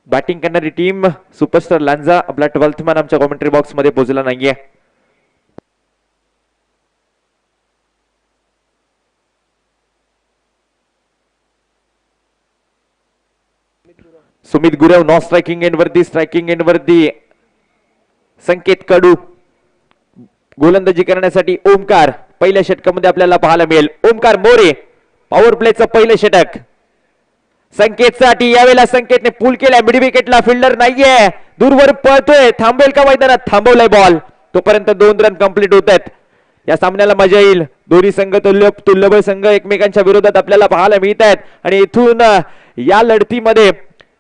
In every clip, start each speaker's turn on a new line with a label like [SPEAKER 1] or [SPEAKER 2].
[SPEAKER 1] Batting करणारी team superstar Lanja आपला 12th man आमच्या कॉमेंट्री बॉक्स मध्ये पोहोचला नाहीये. Sumit Gurav non striking end वरती संकेत कडू गोलंदाजी करण्यासाठी ओमकार पहिल्या षटकामध्ये आपल्याला पाहायला मिळेल. ओमकार मोरे पॉवर प्लेचं पहिलं षटक संकेतसाठी. यावेळेला संकेतने पूल केलाय मिड विकेटला. फिल्डर नाहीये, दूरवर पळतोय, थांबेल का मैदानात? थांबवलाय बॉल. तोपर्यंत 2 रन कंप्लीट होत आहेत. या सामन्याला मजा येईल. दोन्ही संघ तुल्यबळ संघ एकमेकांच्या विरोधात आपल्याला पाहायला मिळत आहेत आणि इथून या लढतीमध्ये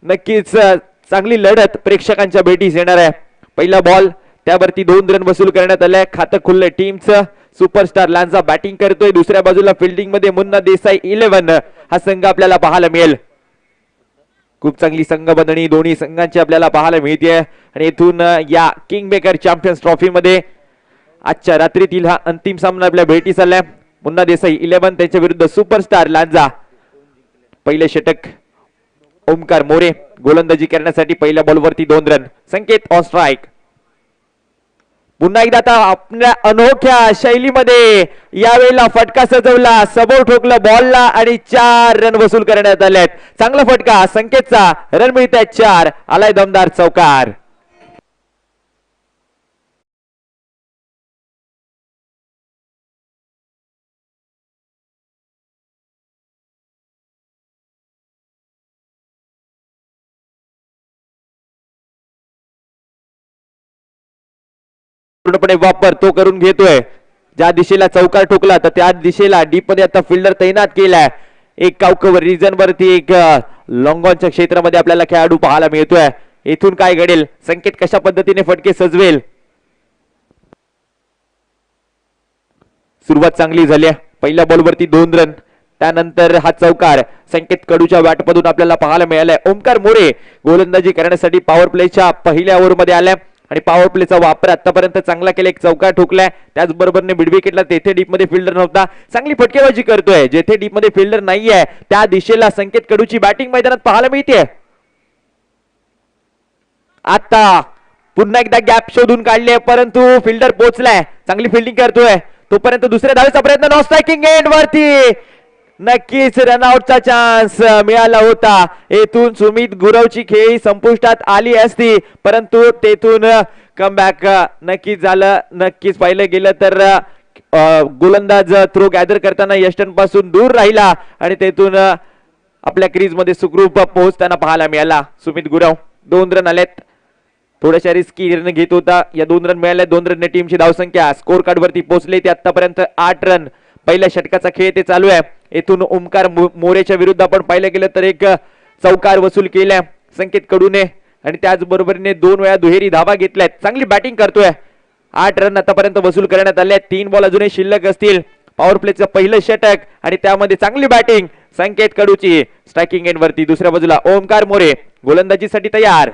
[SPEAKER 1] नक्कीच चांगली लढत प्रेक्षकांच्या भेटीस येणार आहे. पहिला बॉल त्यावरती 2 रन वसूल करण्यात आले. खातं खुललंय टीमचं. सुपरस्टार लांजा बॅटिंग करतोय. दुसऱ्या बाजूला फिल्डिंग मध्ये मुन्ना देसाई 11 हा संघ आपल्याला पाहायला मिळेल. खूप चांगली संघबंधणी दोन्ही संघांची आपल्याला पाहायला मिळते आणि इथून या किंग मेकर चॅम्पियन्स ट्रॉफी मध्ये आजच्या रात्रीतील हा अंतिम सामना आपल्या भेटीस आलाय. मुन्ना देसाई 11 त्यांच्या विरुद्ध सुपरस्टार लांजा. पहिले षटक ओमकार मोरे गोलंदाजी करण्यासाठी पहिल्या बॉलवरती 2 रन. Sanket on strike. पुन्हा एकदा आता आपल्या अनोख्या शैलीमध्ये यावेळेला फटका सजवला, सबो ठोकलं बॉलला आणि 4 रन वसूल करण्यात आलेत. चांगला फटका संकेतचा. रन मिळत आहेत 4. आलाय दमदार चौकार. पूर्णपणे वापर तो करून घेतोय. ज्या दिशेला चौकार ठोकला तर त्या दिशेला डीप मध्ये आता फिल्डर तैनात केलाय. एक काउकवर रिजन वरती एक लॉंगॉनच्या क्षेत्रामध्ये आपल्याला खेळाडू पाहायला मिळतोय. इथून काय घडेल? संकेत कशा पद्धतीने फटके सजवेल? सुरुवात चांगली झाली आहे. पहिल्या बॉलवरती 2 रन. त्यानंतर हा चौकार संकेत कडूच्या बॅटमधून आपल्याला पाहायला मिळालाय. ओमकार मोरे गोलंदाजी करण्यासाठी पॉवर प्लेच्या पहिल्या ओव्हरमध्ये आल्या आणि पॉवर प्लेचा वापर आतापर्यंत चांगला केला. एक चौकार ठोकलाय. त्याचबरोबर मिड विकेटला तेथे डीप मध्ये फिल्डर नव्हता. चांगली फटकेबाजी करतोय. जेथे डीप मध्ये फिल्डर नाहीये त्या दिशेला संकेत कडूची बॅटिंग मैदानात पाहायला मिळते. आता पुन्हा एकदा गॅप शोधून काढले परंतु फिल्डर पोहोचलाय. चांगली फिल्डिंग करतोय. तोपर्यंत दुसऱ्या धावेचा प्रयत्न नॉन स्ट्रायकिंग एंड वरती नक्कीच रनआउटचा चान्स मिळाला होता. येथून सुमित गुरवची खेळी संपुष्टात आली असती परंतु तेथून कमबॅक नक्कीच झालं. नक्कीच पाहिलं गेलं तर गोलंदाज थ्रो गॅदर करताना यष्टन पासून दूर राहिला आणि तेथून आपल्या क्रीज मध्ये सुखरूप पोहोचताना पाहायला मिळाला. सुमित गुरव 2 रन आलेत. थोड्याशा रिस्की निर्णय घेत होता. या 2 रन मिळाल्या. 2 रनने टीमची धावसंख्या स्कोर कार्ड वरती पोहोचली. ते आतापर्यंत 8 रन. पहिल्या षटकाचा खेळ ते चालू आहे. येथून ओमकार मोरेच्या विरुद्ध आपण पाहिलं गेलं तर एक चौकार वसूल केलाय संकेत कडूने आणि त्याचबरोबरीने 2 वेळा दुहेरी धावा घेतल्यात. चांगली बॅटिंग करतोय. 8 रन आतापर्यंत वसूल करण्यात आले. 3 बॉल अजूनही शिल्लक असतील. पॉवर प्लेचं पहिलं षटक आणि त्यामध्ये चांगली बॅटिंग संकेत कडूची. स्ट्रायकिंग एंड वरती दुसऱ्या बाजूला ओमकार मोरे गोलंदाजीसाठी तयार.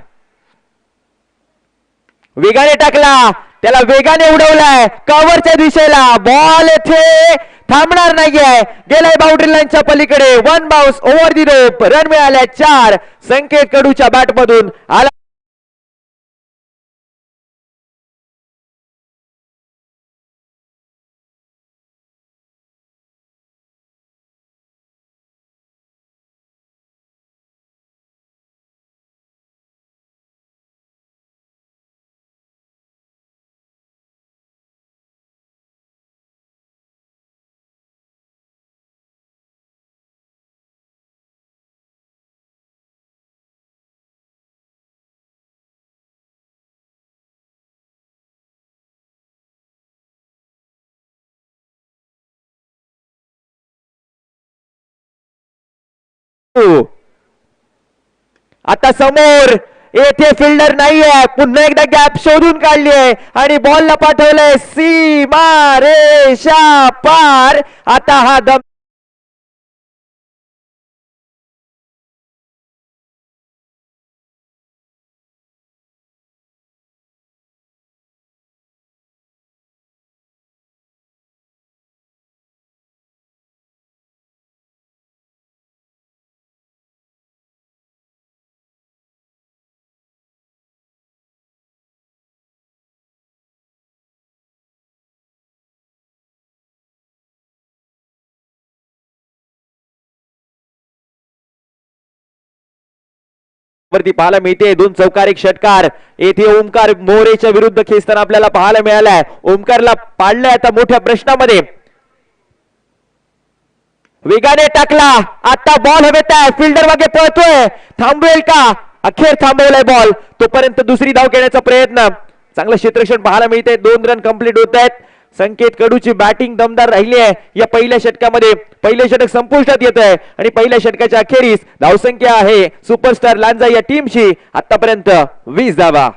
[SPEAKER 1] वेगाने टाकला, त्याला वेगाने उडवलाय कव्हरच्या दिशेला. बॉल येथे थांबणार नाहीये. गेलाय बाउंड्री लाईनच्या पलीकडे. 1 बाउन्स ओव्हर दी रोप. रन मिळाल्या 4. संकेत कडूच्या बॅट मधून आला आता समोर. येथे फिल्डर नाहीये. पुन्हा एकदा गॅप शोधून काढली आहे आणि बॉलला पाठवलंय सीमा रेषा पार. आता हा दम वरती पाहायला मिळते. 2 चौकार 1 षटकार. येथे ओमकार मोरेच्या विरुद्ध खेचताना आपल्याला पाहायला मिळालाय. ओमकारला पाडलंय आता मोठ्या प्रश्नामध्ये. वेगाने टाकला. आता बॉल हवेत आहे. फिल्डर मागे पळतोय. थांबवेल का? अखेर थांबवलाय बॉल. तोपर्यंत दुसरी धाव घेण्याचा प्रयत्न. चांगलं क्षेत्ररक्षण पाहायला मिळते. 2 रन कंप्लीट होत आहेत. संकेत कडूची बॅटिंग दमदार राहिली आहे या पहिल्या षटकामध्ये. पहिले षटक संपुष्टात येत आहे आणि पहिल्या षटकाच्या अखेरीस धावसंख्या आहे सुपरस्टार लांजा या टीमची आतापर्यंत 20 धावा.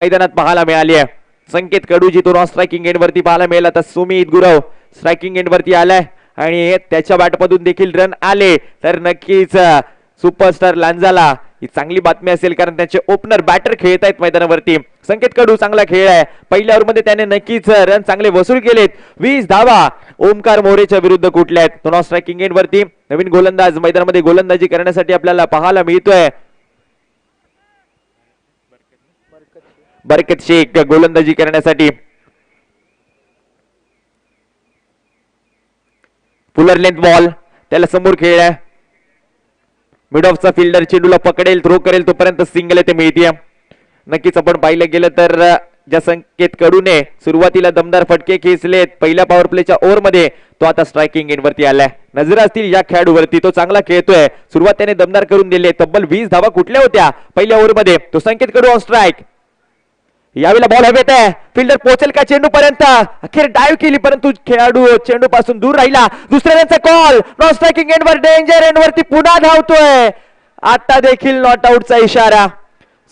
[SPEAKER 1] मैदानात पाहायला मिळाली आहे. संकेत कडूजी तो स्ट्रायकिंग एंड वरती पाहायला मिळाला. तर सुमित गुरव स्ट्रायकिंग एंड वरती आलाय आणि त्याच्या बॅटमधून देखील रन आले तर नक्कीच सुपरस्टार लांजाला ही चांगली बातमी असेल, कारण त्याचे ओपनर बॅटर खेळत आहेत मैदानावरती. संकेत कडू चांगला खेळ आहे. पहिल्या ओव्हरमध्ये त्याने नक्कीच रन चांगले वसूल केलेत. 20 धावा ओमकार मोरेच्या विरुद्ध कुठल्या आहेत. तो स्ट्रायकिंग एंड वरती नवीन गोलंदाज मैदानामध्ये गोलंदाजी करण्यासाठी आपल्याला पाहायला मिळतोय. बरकत शेख गोलंदाजी करण्यासाठी. फुलर लेंथ बॉल त्याला समोर खेळ आहे. मिड ऑफचा फिल्डर चेंडूला पकडेल, थ्रो करेल तोपर्यंत सिंगल येथे मिळते. नक्कीच आपण पाहिलं गेलं तर ज्या संकेत कडूने सुरुवातीला दमदार फटके खेचलेत पहिल्या पॉवर प्लेच्या ओव्हरमध्ये, तो आता स्ट्रायकिंग एंड वरती आलाय. नजर असतील या खेळाडूवरती. तो चांगला खेळतोय. सुरुवात त्याने दमदार करून दिली. तब्बल 20 धावा कुठल्या होत्या पहिल्या ओव्हरमध्ये. तो संकेत कडू ऑन स्ट्राईक. यावेळेला बॉल हवेत आहे. फिल्डर पोहोचेल का चेंडू पर्यंत. अखेर डाईव्ह केली परंतु खेळाडू चेंडू पासून दूर राहिला. दुसऱ्या कॉल. नॉट स्ट्रायकिंग एंड वर डेंजर एंड वरती पुन्हा धावतोय. आता देखील नॉट आउटचा इशारा.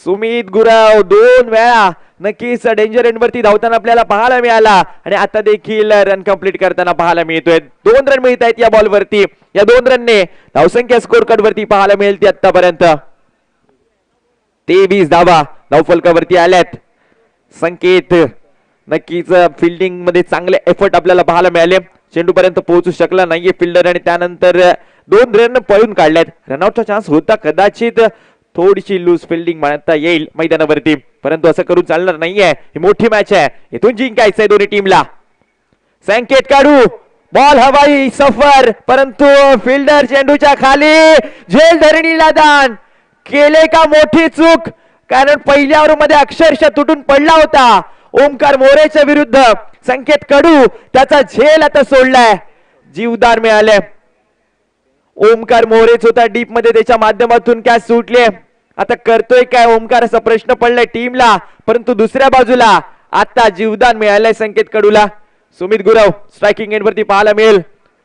[SPEAKER 1] सुमित गुरव 2 वेळा नक्कीच डेंजर एंड वरती धावताना आपल्याला पाहायला मिळाला आणि आता देखील रन कंप्लीट करताना पाहायला मिळतोय. 2 रन मिळत आहेत या बॉल वरती. या 2 रनने धावसंख्या स्कोर कार्ड वरती पाहायला मिळेल ती आतापर्यंत 23 धावा धावफलकावरती आल्यात. संकेत नक्कीच फिल्डिंग मध्ये चांगले एफर्ट आपल्याला पाहायला मिळाले. चेंडू पर्यंत पोहोचू शकला नाहीये फिल्डर आणि त्यानंतर 2 रन पळून काढल्यात. रनआउटचा चान्स होता. कदाचित थोडीशी लूज फिल्डिंग म्हणता येईल मैदानावरती, परंतु असं करून चालणार नाहीये. ही मोठी मॅच आहे. इथून जिंकायचंय दोन्ही टीमला. संकेत काढू बॉल हवाई सफर, परंतु फिल्डर चेंडूच्या खाली. झेल धरणीला दान केले का मोठी चूक, कारण पहिल्या ओव्हरमध्ये अक्षरशः तुटून पडला होता. ओमकार मोरेच्या विरुद्ध संकेत कडू त्याचा झेल आता सोडलाय. जीवदान मिळाले. ओमकार मोरेच होता डीप मध्ये, त्याच्या माध्यमातून कॅच सुटले. आता करतोय काय ओमकार असा प्रश्न पडलाय टीमला, परंतु दुसऱ्या बाजूला आता जीवदान मिळालंय संकेत कडूला. सुमित गुरव स्ट्रायकिंग एंड वरती पाहायला मिळेल.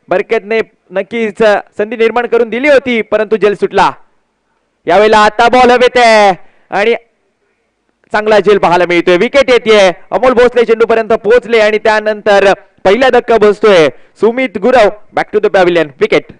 [SPEAKER 1] बरकतने नक्कीच संधी निर्माण करून दिली होती परंतु झेल सुटला. यावेळेला आता बॉल हवेत आहे आणि चांगला झेल पाहायला मिळतोय. विकेट येते. अमोल भोसले चेंडू पर्यंत पोहोचले आणि त्यानंतर पहिला धक्का बसतोय. Sumit Gurav back to the pavilion. Wicket.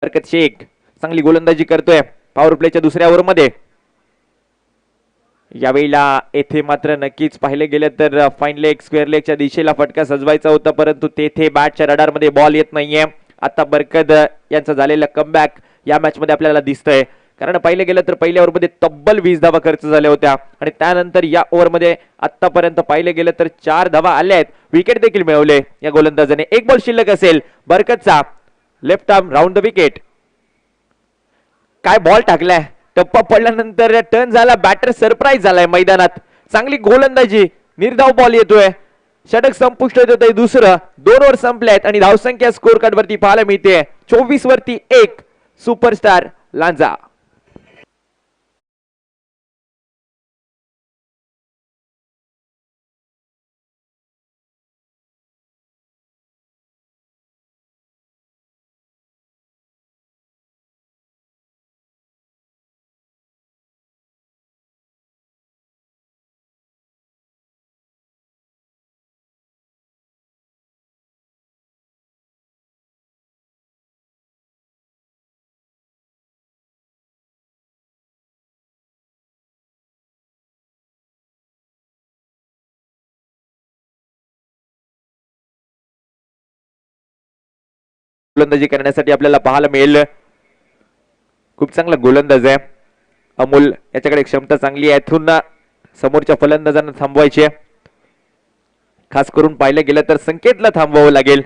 [SPEAKER 1] Barkat Shaikh चांगली गोलंदाजी करतोय पॉवर प्लेच्या दुसऱ्या ओव्हरमध्ये. यावेळेला येथे मात्र नक्कीच पाहिले गेले तर फाईन लेग स्क्वेअर लेगच्या दिशेला फटका सजवायचा होता, परंतु तेथे बॅटच्या रडारमध्ये बॉल येत नाहीये. आता बरकत यांचा झालेला कमबॅक या मॅच मध्ये आपल्याला दिसतंय, कारण पाहिले गेलं तर पहिल्या ओव्हरमध्ये तब्बल 20 धावा खर्च झाल्या होत्या आणि त्यानंतर या ओव्हरमध्ये आतापर्यंत पाहिले गेलं तर 4 धावा आल्या आहेत. विकेट देखील मिळवले या गोलंदाजाने. एक बॉल शिल्लक असेल बरकतचा. Left arm round the wicket. काय बॉल टाकलाय, टप्पा पडल्यानंतर टर्न झाला, बॅटर सरप्राईज झालाय मैदानात. चांगली गोलंदाजी, निर्धाव बॉल येतोय, षटक संपुष्ट होतंय. दुसरं 2 ओव्हर संपल्यात आणि धावसंख्या स्कोर कार्ड वरती पाहायला मिळते 24 वरती 1. सुपरस्टार लांजा. गोलंदाजी करण्यासाठी आपल्याला पाहायला मिळेल. खूप चांगला गोलंदाज आहे अमोल, याच्याकडे क्षमता चांगली आहे. इथून समोरच्या फलंदाजांना थांबवायचे. खास करून पाहिलं गेलं तर संकेतला थांबवावं लागेल.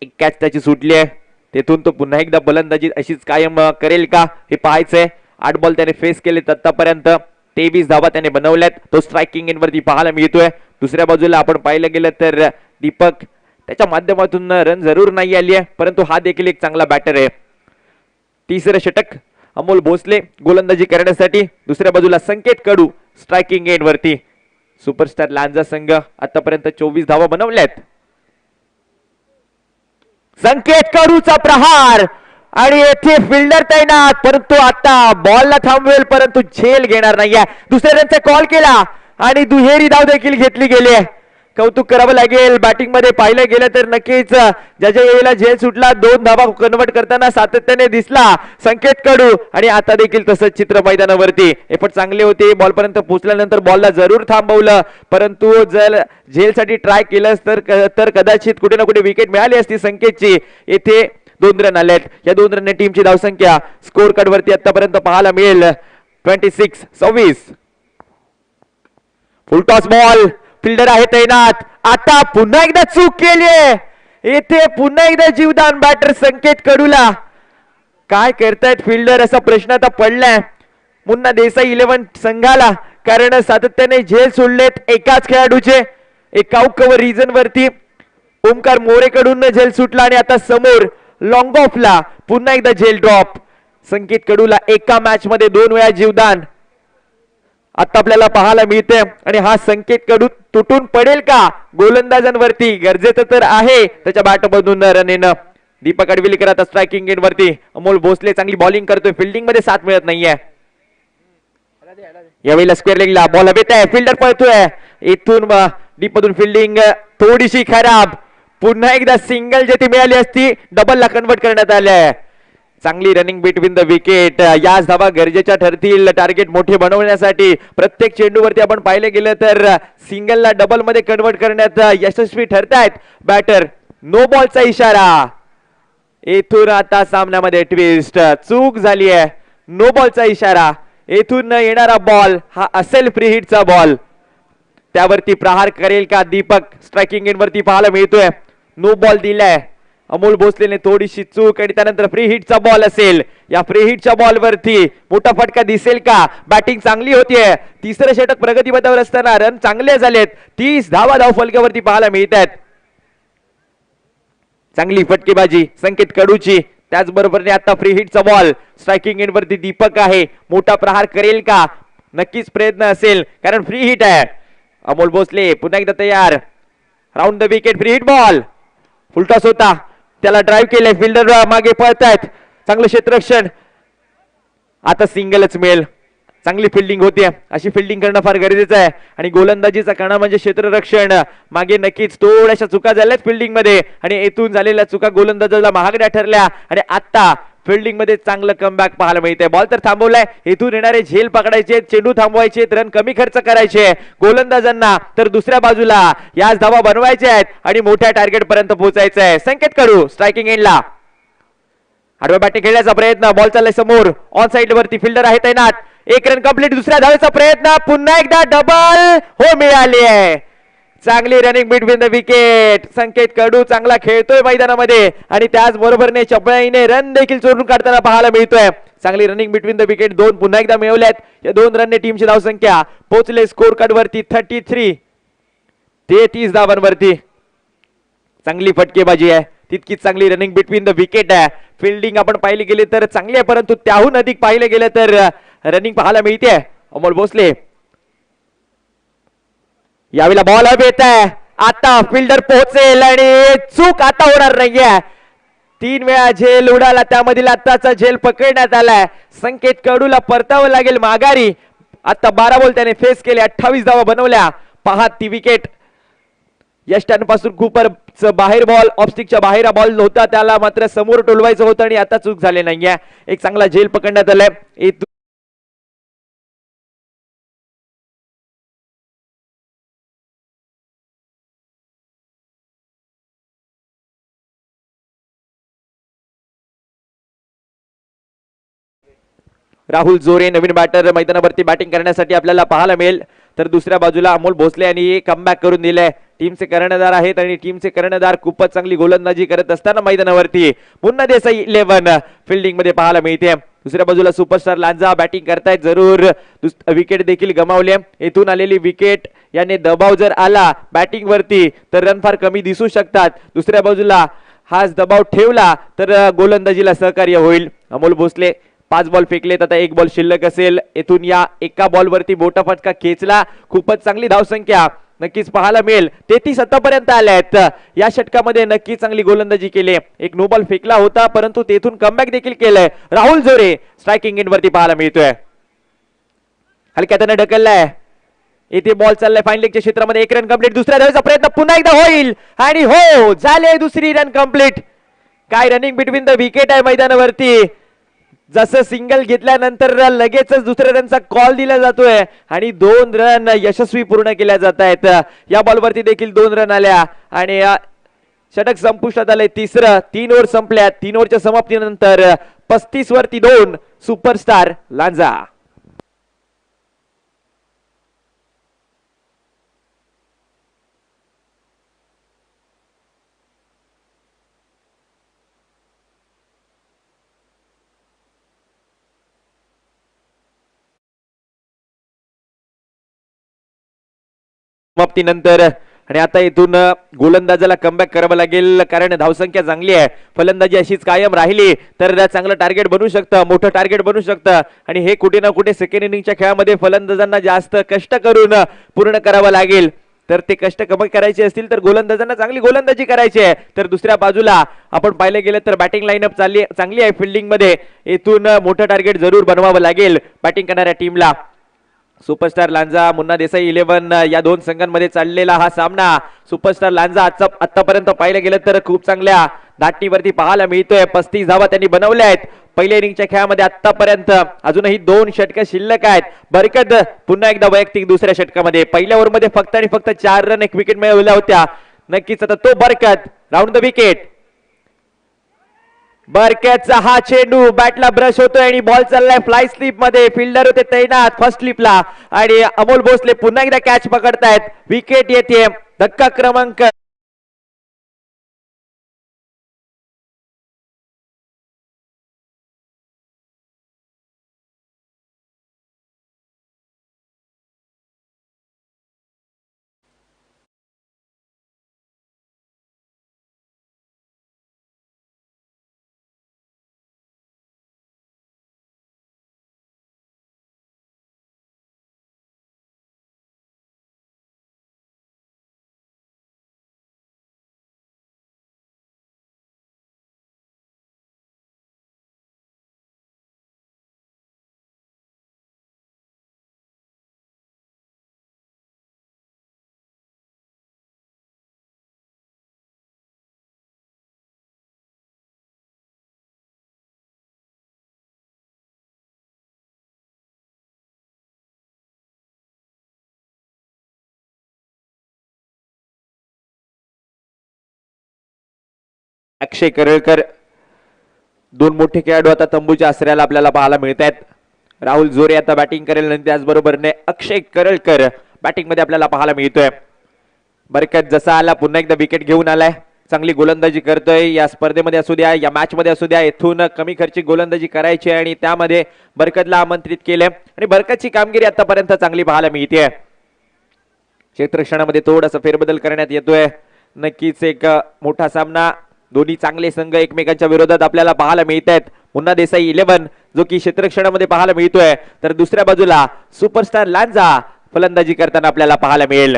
[SPEAKER 1] एक कॅच त्याची सुटली आहे, तेथून तो पुन्हा एकदा फलंदाजी अशीच कायम करेल का हे पाहायचंय. 8 बॉल त्याने फेस केले आतापर्यंत, 23 धावा त्याने बनवल्यात. तो स्ट्रायकिंग एंड वरती पाहायला मिळतोय. दुसऱ्या बाजूला आपण पाहिलं गेलं तर दीपक, त्याच्या माध्यमातून रन जरूर नाही आली आहे, परंतु हा देखील एक चांगला बॅटर आहे. तिसरं षटक अमोल भोसले गोलंदाजी करण्यासाठी. दुसऱ्या बाजूला संकेत कडू स्ट्रायकिंग एंड वरती. सुपरस्टार लांजा संघ आतापर्यंत 24 धावा बनवल्यात. संकेत कडूचा प्रहार आणि येथे फिल्डर तैनात, परंतु आता बॉलला थांबवेल परंतु झेल घेणार नाहीये. दुसऱ्या रनचा कॉल केला आणि दुहेरी धाव देखील घेतली गेली. कौतुक करावं लागेल. बॅटिंग मध्ये पाहिलं गेलं तर नक्कीच ज्याच्या वेळेला झेल सुटला 2 धावा कन्वर्ट करताना सातत्याने दिसला संकेत कडू, आणि आता देखील तसंच चित्र मैदानावरती. एफर्ट चांगले होते, बॉल पर्यंत पोहोचल्यानंतर बॉलला जरूर थांबवलं, परंतु जर झेलसाठी ट्राय केलंस तर कदाचित कुठे ना कुठे विकेट मिळाली असती संकेतची. येथे 2 रन आलेत. या 2 रनने टीमची धावसंख्या स्कोर कार्ड वरती आतापर्यंत पाहायला मिळेल 26-26. फुल टॉस बॉल, फिल्डर आहे तैनात. आता पुन्हा एकदा चूक केली, येथे पुन्हा एकदा जीवदान बॅटर संकेत कडूला. काय करतायत फिल्डर असा प्रश्न आता पडलाय मुन्ना देसाई 11 संघाला, कारण सातत्याने झेल सोडलेत एकाच खेळाडूचे. एकाव कव्हर रिजन वरती ओमकार मोरेकडून झेल सुटला आणि आता समोर लॉंग ऑफला पुन्हा एकदा झेल ड्रॉप. संकेत कडूला एका मॅच मध्ये 2 वेळा जीवदान आता आपल्याला पाहायला मिळते. आणि हा संकेत कडू तुटून पडेल का गोलंदाजांवरती, गरजेचं तर आहे त्याच्या बॅटमधून रन येणं. दीपक अडविलीकर आता स्ट्रायकिंग एंड वरती. अमोल भोसले चांगली बॉलिंग करतोय, फिल्डिंग मध्ये साथ मिळत नाहीये. यावेळेला स्क्वेअर लेगला बॉल हवेत आहे, फिल्डर पळतोय. इथून डीपमधून फिल्डिंग थोडीशी खराब. पुन्हा एकदा सिंगल जेथे मिळाली असती डबलला कन्वर्ट करण्यात आलंय. चांगली रनिंग बिटवीन द विकेट. याच धावा गरजेच्या ठरतील टार्गेट मोठे बनवण्यासाठी. प्रत्येक चेंडूवरती आपण पाहिले गेलं तर सिंगलला डबल मध्ये कन्वर्ट करण्यात यशस्वी ठरतायत बॅटर. नो बॉलचा इशारा. येथून आता सामन्यामध्ये ट्विस्ट, चूक झाली आहे. नो बॉलचा इशारा. येथून येणारा बॉल हा असेल फ्री हिटचा बॉल. त्यावरती प्रहार करेल का दीपक, स्ट्रायकिंग एंड वरती पाहायला मिळतोय. नो बॉल दिलाय अमोल भोसलेने, थोडीशी चूक आणि त्यानंतर फ्री हिटचा बॉल असेल. या फ्री हिटच्या बॉल वरती मोठा फटका दिसेल का. बॅटिंग चांगली होतीये. तिसरं षटक प्रगतीपथावर असताना रन चांगले झालेत. 30 धावा धाव फलकावरती पाहायला मिळतात. चांगली फटकेबाजी संकेत कडूची. त्याचबरोबर आता फ्री हिटचा बॉल. स्ट्रायकिंग एंड वरती दीपक आहे. मोठा प्रहार करेल का, नक्कीच प्रयत्न असेल कारण फ्री हिट आहे. अमोल भोसले पुन्हा एकदा तयार. Round the wicket, free hit ball. Full toss होता, त्याला ड्राईव्ह केलंय, फिल्डर मागे पळतायत. चांगलं क्षेत्ररक्षण. आता सिंगलच मिळेल. चांगली फिल्डिंग होते, अशी फिल्डिंग करणं फार गरजेचं आहे. आणि गोलंदाजीचा कणा म्हणजे क्षेत्ररक्षण. मागे नक्कीच थोड्याशा चुका झाल्यात फिल्डिंग मध्ये आणि येथून झालेल्या चुका गोलंदाजाला महागड्या ठरल्या. आणि आता फिल्डिंग मध्ये चांगलं कमबॅक पाहायला मिळतंय. बॉल तर थांबवलाय, इथून येणारे झेल पकडायचे, चेंडू थांबवायचे, रन कमी खर्च करायचे गोलंदाजांना, तर दुसऱ्या बाजूला याच धावा बनवायचे आहेत आणि मोठ्या टार्गेट पर्यंत पोहोचायचं आहे. संकेत कडू स्ट्रायकिंग एंडला, आडव्या बॅटिंग खेळण्याचा प्रयत्न, बॉल चाललाय समोर, ऑन साइड वरती फिल्डर आहे तैनात, एक रन कंप्लीट. दुसऱ्या धावेचा प्रयत्न, पुन्हा एकदा डबल, हो मिळाली आहे. चांगली रनिंग बिटवीन द विकेट, संकेत कडू चांगला खेळतोय मैदानामध्ये आणि त्याचबरोबरने चपळाईने रन देखील चोरून काढताना पाहायला मिळतोय. चांगली रनिंग बिटवीन द विकेट, दोन पुन्हा एकदा मिळवल्यात. या 2 रनने टीमची धावसंख्या पोहोचले स्कोर कार्ड वरती 33 धावांवरती. चांगली फटकेबाजी आहे, तितकीच चांगली रनिंग बिटवीन द विकेट आहे. फिल्डिंग आपण पाहिली गेली तर चांगली आहे, परंतु त्याहून अधिक पाहिले गेले तर रनिंग पाहायला मिळते. अमोल भोसले, यावेळेला बॉल अप येत आहे, आता फिल्डर पोहोचेल आणि चूक आता होणार नाहीये. 3 वेळा झेल उडाला, त्यामधील आताचा झेल पकडण्यात आलाय. संकेत कडूला परतावं लागेल माघारी. आता 12 बॉल त्याने फेस केले, 28 धावा बनवल्या. पहा ती विकेट यष्टांपासून खूपच बाहेर, बॉल ऑफस्टिकच्या बाहेर बॉल होता, त्याला मात्र समोर टोलवायचं होतं आणि आता चूक झाली नाहीये. एक चांगला झेल पकडण्यात आलाय. राहुल जोरे नवीन बॅटर मैदानावरती बॅटिंग करण्यासाठी आपल्याला पाहायला मिळेल. तर दुसऱ्या बाजूला अमोल भोसले यांनी कमबॅक करून दिलंय. टीमचे कर्णधार आहेत आणि टीमचे कर्णधार खूपच चांगली गोलंदाजी करत असताना मैदानावरती मुन्ना देसाई 11 फिल्डिंग मध्ये पाहायला मिळते. दुसऱ्या बाजूला सुपरस्टार लांजा बॅटिंग करतायत, जरूर विकेट देखील गमावले. येथून आलेली विकेट याने दबाव जर आला बॅटिंग वरती तर रन फार कमी दिसू शकतात. दुसऱ्या बाजूला हाच दबाव ठेवला तर गोलंदाजीला सहकार्य होईल. अमोल भोसले 5 बॉल फेकलेत, आता 1 बॉल शिल्लक असेल. येथून या एका बॉल वरती मोठा फटका खेचला, खूपच चांगली धावसंख्या नक्कीच पाहायला मिळेल. 33 आतापर्यंत आल्यात. या षटकामध्ये नक्की चांगली गोलंदाजी केली. एक नो बॉल फेकला होता, परंतु तेथून कमबॅक देखील केलंय. राहुल जोरे स्ट्रायकिंग एंड वरती पाहायला मिळतोय, हलक्या त्याने ढकललाय. इथे बॉल चाललाय फाईन लेगच्या क्षेत्रामध्ये, 1 रन कंप्लीट. दुसऱ्या धावेचा प्रयत्न पुन्हा एकदा होईल आणि हो झाले, दुसरी रन कंप्लीट. काय रनिंग बिटवीन द विकेट आहे मैदानावरती. जसं सिंगल घेतल्यानंतर लगेचच दुसऱ्या रनचा कॉल दिला जातोय आणि 2 रन यशस्वी पूर्ण केल्या जात आहेत. या बॉलवरती देखील 2 रन आल्या आणि षटक संपुष्टात आलंय. तिसरं 3 ओव्हर संपल्या. 3 ओव्हरच्या समाप्तीनंतर 35 वरती 2 सुपरस्टार लांजा. समाप्तीनंतर आणि आता इथून गोलंदाजाला कमबॅक करावं लागेल, कारण धावसंख्या चांगली आहे. फलंदाजी अशीच कायम राहिली तर चांगलं टार्गेट बनू शकतं, मोठं टार्गेट बनू शकतं आणि हे कुठे ना कुठे सेकंड इनिंगच्या खेळामध्ये फलंदाजांना जास्त कष्ट करून पूर्ण करावं लागेल. तर ते कष्ट कमी करायचे असतील तर गोलंदाजांना चांगली गोलंदाजी करायची आहे. तर दुसऱ्या बाजूला आपण पाहिलं गेलं तर बॅटिंग लाईनअप चांगली आहे फिल्डिंग मध्ये. इथून मोठं टार्गेट जरूर बनवावं लागेल बॅटिंग करणाऱ्या टीमला. सुपरस्टार लांजा मुन्ना देसाई 11 या 2 संघांमध्ये चाललेला हा सामना. सुपरस्टार लांजा आतापर्यंत पाहिलं गेलं तर खूप चांगल्या दाटणीवरती पाहायला मिळतोय. 35 धावा त्यांनी बनवल्या आहेत पहिल्या इनिंगच्या खेळामध्ये आतापर्यंत. अजूनही 2 षटक शिल्लक आहेत. बरकत पुन्हा एकदा वैयक्तिक दुसऱ्या षटकामध्ये. पहिल्या ओव्हरमध्ये फक्त आणि फक्त 4 रन 1 विकेट मिळवल्या होत्या. नक्कीच आता तो बरकत राऊंड द विकेट. बरकतचा हा चेंडू बॅटला ब्रश होतोय आणि बॉल चाललाय फ्लाय स्लिप मध्ये. फिल्डर होते तैनात फर्स्ट स्लिपला आणि अमोल भोसले पुन्हा एकदा कॅच पकडतायत. विकेट येते. धक्का क्रमांक अक्षय करळकर, दोन मोठे खेळाडू आता तंबूच्या आसऱ्याला आपल्याला पाहायला मिळत आहेत. राहुल जोरे आता बॅटिंग करेल आणि त्याचबरोबरने अक्षय करळकर बॅटिंग मध्ये आपल्याला पाहायला मिळतोय. बरकत जसा आला पुन्हा एकदा विकेट घेऊन आलाय, चांगली गोलंदाजी करतोय. या स्पर्धेमध्ये असू द्या, या मॅच मध्ये असू द्या, इथून कमी खर्ची गोलंदाजी करायची आणि त्यामध्ये बरकतला आमंत्रित केले आणि बरकतची कामगिरी आतापर्यंत चांगली पाहायला मिळते. क्षेत्ररक्षणामध्ये थोडासा फेरबदल करण्यात येतोय. नक्कीच एक मोठा सामना, दोन्ही चांगले संघ एकमेकांच्या विरोधात आपल्याला पाहायला मिळत आहेत. मुन्ना देसाई 11 जो की क्षेत्ररक्षणामध्ये पाहायला मिळतोय, तर दुसऱ्या बाजूला सुपरस्टार लांजा फलंदाजी करताना आपल्याला पाहायला मिळेल.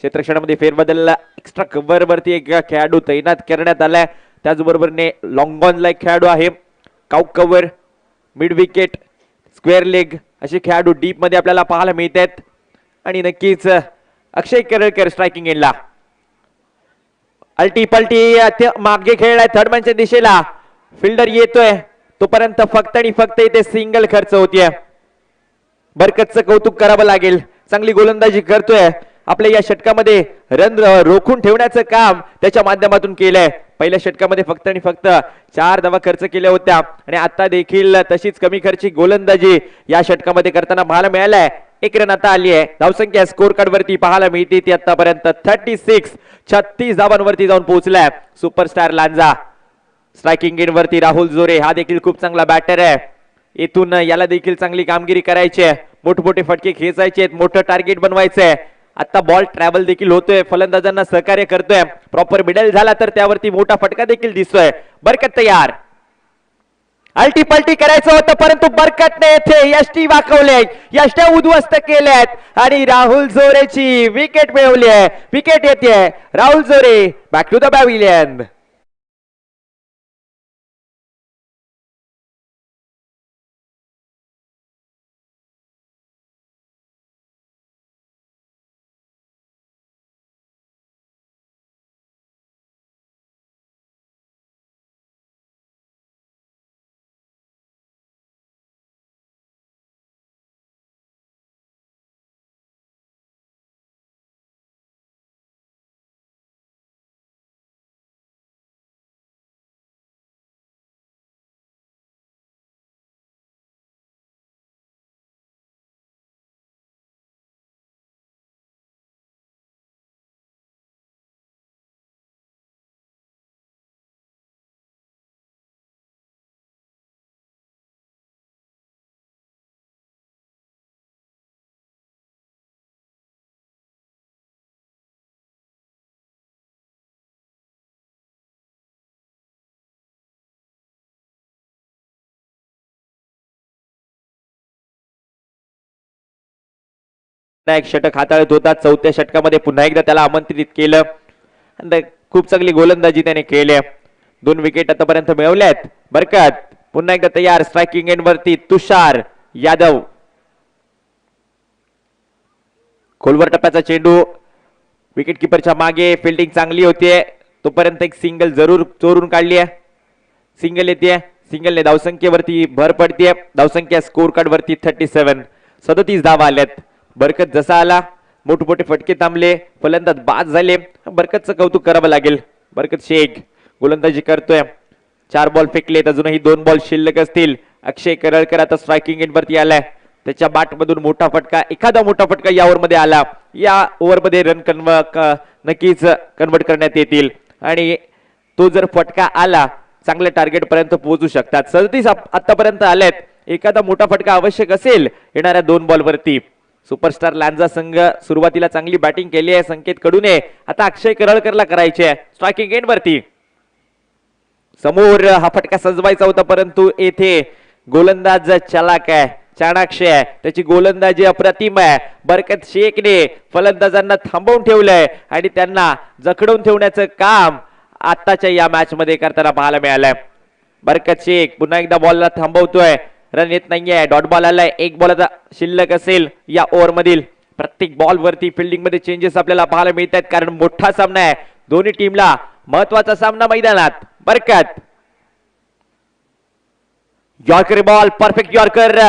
[SPEAKER 1] क्षेत्ररक्षणामध्ये फेरबदल, एक्स्ट्रा कव्हर वरती एक खेळाडू तैनात करण्यात आलाय. त्याचबरोबरने लॉंग ऑनला एक खेळाडू आहे. काउक cover, mid wicket, square leg असे खेळाडू डीप मध्ये आपल्याला पाहायला मिळत आहेत. आणि नक्कीच अक्षय करळकर स्ट्रायकिंग एंडला, अल्टी पलटी मागे खेळलाय थर्डमॅनच्या दिशेला, फिल्डर येतोय तोपर्यंत फक्त आणि फक्त इथे सिंगल खर्च होतीये. बरकतचं कौतुक करावं लागेल, चांगली गोलंदाजी करतोय. आपल्या या षटकामध्ये रन रोखून ठेवण्याचं काम त्याच्या माध्यमातून केलंय. पहिल्या षटकामध्ये फक्त आणि फक्त 4 धावा खर्च केल्या होत्या आणि आता देखील तशीच कमी खर्ची गोलंदाजी या षटकामध्ये करताना पाहायला मिळालाय. 1 रन आता आली आहे. धावसंख्या स्कोर कार्ड वरती पाहायला मिळते ती आतापर्यंत 36 धावांवरती जाऊन पोहोचलाय सुपरस्टार लांजा. स्ट्रायकिंग एंड वरती राहुल जोरे हा देखील खूप चांगला बॅटर आहे. इथून याला देखील चांगली कामगिरी करायची आहे, मोठमोठे फटके खेचायचे आहेत, मोठं टार्गेट बनवायचंय. आता बॉल ट्रॅव्हल देखील होतोय, फलंदाजांना सहकार्य करतोय. प्रॉपर मिडल झाला तर त्यावरती मोठा फटका देखील दिसतोय. बरकत तयार, अल्टी पलटी करायचं होतं परंतु बरकतने येथे यष्टी वाकवले, यष्ट्या उद्ध्वस्त केल्यात आणि राहुल जोरेची विकेट मिळवली आहे. विकेट येते राहुल जोरे, बॅक टू द पॅव्हिलियन. एक षटक हाताळत होता. 4थ्या षटकामध्ये पुन्हा एकदा त्याला आमंत्रित केलं. खूप चांगली गोलंदाजी त्याने केली. 2 विकेट आतापर्यंत मिळवल्यात. बरकत पुन्हा एकदा तयार, स्ट्रायकिंग एंड वरती तुषार यादव. खोलवर टप्प्याचा चेंडू, विकेट किपरच्या मागे, फिल्डिंग चांगली होतीये तोपर्यंत एक सिंगल जरूर चोरून काढली आहे. सिंगल येते, सिंगलने धावसंख्येवरती भर पडते. धावसंख्या स्कोर कार्ड वरती 37 धावा आल्यात. बरकत जसा आला मोठमोठे फटके थांबले, फलंदाज बाद झाले. बरकतचं कौतुक करावं लागेल. बरकत शेख गोलंदाजी करतोय. 4 बॉल फेकलेत, अजूनही 2 बॉल शिल्लक असतील. अक्षय करळकर आता स्ट्रायकिंग एंड वरती आलाय. त्याच्या बॅट मधून मोठा फटका, एखादा मोठा फटका या ओव्हर मध्ये आला, या ओव्हर मध्ये रन नक्कीच कन्वर्ट करण्यात येतील आणि तो जर फटका आला चांगल्या टार्गेट पर्यंत पोहोचू शकतात. 37 आतापर्यंत आलेत. एखादा मोठा फटका आवश्यक असेल येणाऱ्या 2 बॉल वरती. सुपरस्टार लांजा संघ सुरुवातीला चांगली बॅटिंग केली आहे संकेत कडूने, आता अक्षय करळकरला करायचे आहे. स्ट्रायकिंग एंड वरती समोर हा फटका सजवायचा होता परंतु येथे गोलंदाज चलाक आहे, चाणाक्ष आहे, त्याची गोलंदाजी अप्रतिम आहे. बरकत शेखने फलंदाजांना थांबवून ठेवलंय आणि त्यांना जखडून ठेवण्याचं काम आताच्या या मॅच मध्ये करताना पाहायला मिळालंय. बरकत शेख पुन्हा एकदा बॉलला थांबवतोय, रन येत नाहीये. डॉट बॉल आलाय, 1 बॉल आता शिल्लक असेल या ओव्हर मधील. प्रत्येक बॉल वरती फिल्डिंग मध्ये चेंजेस आपल्याला पाहायला मिळतात कारण मोठा सामना आहे. दोन्ही टीमला महत्वाचा सामना मैदानात. बरकत yorker ball, perfect yorker,